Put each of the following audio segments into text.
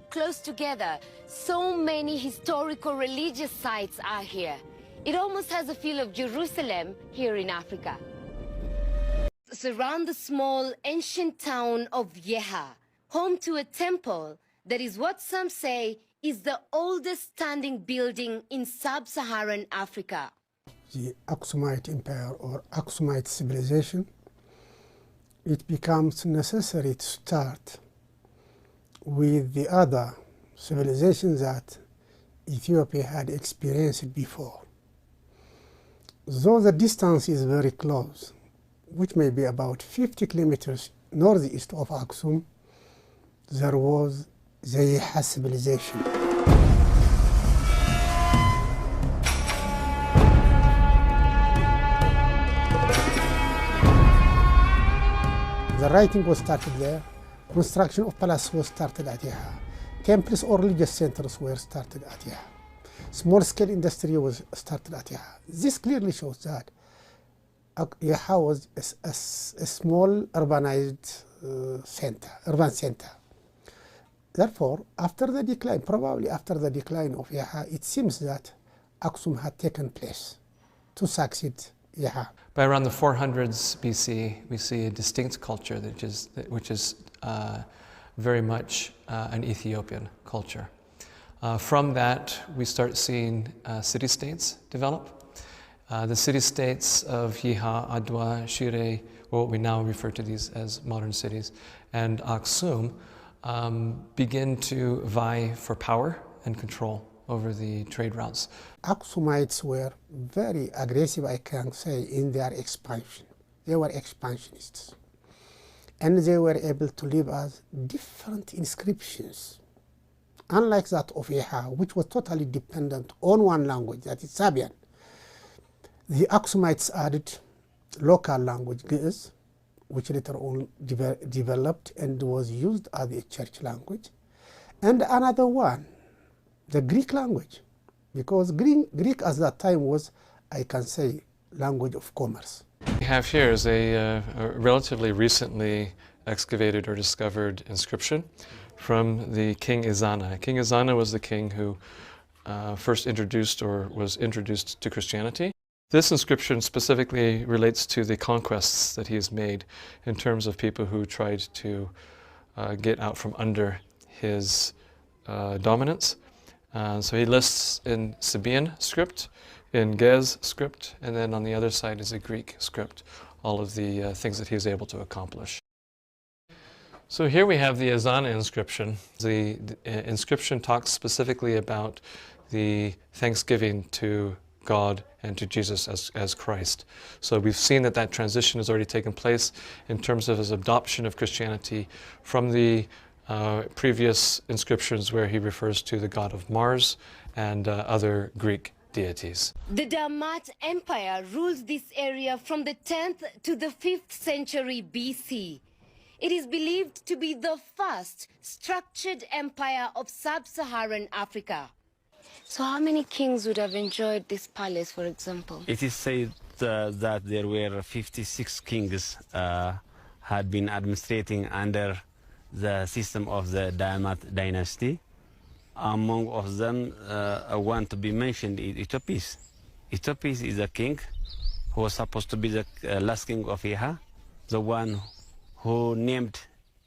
close together. So many historical religious sites are here. It almost has a feel of Jerusalem here in Africa. Surround the small ancient town of Yeha, home to a temple that is what some say is the oldest standing building in sub-Saharan Africa. The Aksumite Empire or Aksumite civilization, it becomes necessary to start with the other civilizations that Ethiopia had experienced before. Though the distance is very close, which may be about 50 kilometers northeast of Aksum, there was the yeha civilization. The writing was started there. Construction of palaces was started at Yeha. Temples or religious centers were started at Yeha. Small-scale industry was started at Yeha. This clearly shows that Yeha was a small urbanized urban center. Therefore, after the decline, probably after the decline of Yeha, it seems that Aksum had taken place to succeed Yeha. By around the 400s BC, we see a distinct culture which is very much an Ethiopian culture. From that, we start seeing city-states develop. The city-states of Yeha, Adwa, Shire, what we now refer to these as modern cities, and Aksum begin to vie for power and control over the trade routes. Aksumites were very aggressive, I can say, in their expansion. They were expansionists. And they were able to leave us different inscriptions, unlike that of Yeha, which was totally dependent on one language, that is Sabian. The Aksumites added local language, Ge'ez, which later on developed and was used as a church language. And another one, the Greek language, because Greek at that time was, I can say, language of commerce. We have here is a relatively recently excavated or discovered inscription from the King Ezana. King Ezana was the king who first introduced or was introduced to Christianity. This inscription specifically relates to the conquests that he has made in terms of people who tried to get out from under his dominance. So he lists in Sabian script, in Ge'ez script, and then on the other side is a Greek script, all of the things that he was able to accomplish. So here we have the Ezana inscription. The inscription talks specifically about the thanksgiving to God and to Jesus as Christ. So we've seen that that transition has already taken place in terms of his adoption of Christianity from the previous inscriptions where he refers to the god of Mars and other Greek deities. The Amat Empire ruled this area from the 10th to the 5th century BC. It is believed to be the first structured empire of sub-Saharan Africa. So how many kings would have enjoyed this palace, for example? It is said that there were 56 kings had been administrating under the system of the Amat dynasty. Among of them, one to be mentioned is Ethiopis. Ethiopis is a king who was supposed to be the last king of Yeha, the one who named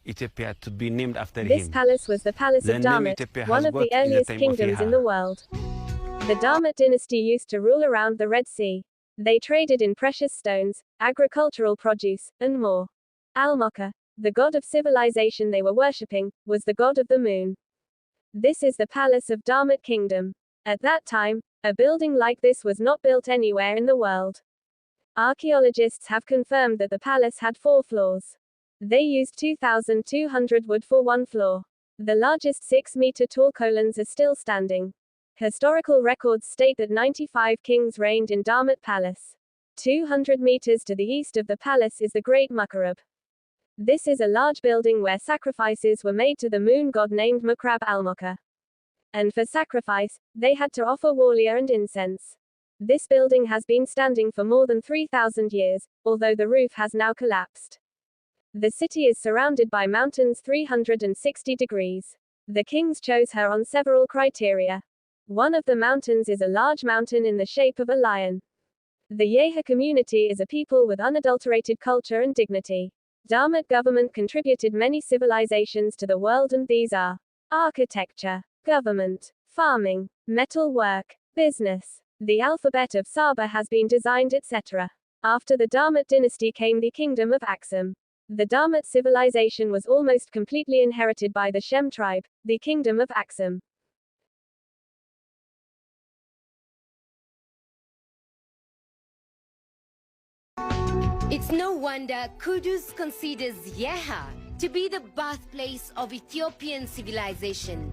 Ethiopia to be named after him. This palace was the Palace of Damat, one of the earliest kingdoms in the world. The Damat dynasty used to rule around the Red Sea. They traded in precious stones, agricultural produce, and more. Almoka, the god of civilization they were worshipping, was the god of the moon. This is the Palace of Damat Kingdom. At that time, a building like this was not built anywhere in the world. Archaeologists have confirmed that the palace had 4 floors. They used 2,200 wood for one floor. The largest 6-meter-tall columns are still standing. Historical records state that 95 kings reigned in Damat Palace. 200 meters to the east of the palace is the Great Mukarab. This is a large building where sacrifices were made to the moon god named Mukrab al-Mokka. And for sacrifice, they had to offer walia and incense. This building has been standing for more than 3,000 years, although the roof has now collapsed. The city is surrounded by mountains 360 degrees. The kings chose her on several criteria. One of the mountains is a large mountain in the shape of a lion. The Yeha community is a people with unadulterated culture and dignity. Damat government contributed many civilizations to the world, and these are architecture, government, farming, metal work, business. The alphabet of Saba has been designed, etc. After the Damat dynasty came the kingdom of Aksum. The Damat civilization was almost completely inherited by the Shem tribe, the kingdom of Aksum. It's no wonder Kudus considers Yeha to be the birthplace of Ethiopian civilization.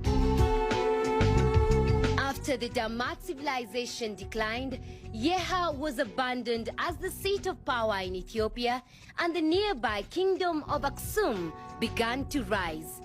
After the Damat civilization declined, Yeha was abandoned as the seat of power in Ethiopia, and the nearby kingdom of Aksum began to rise.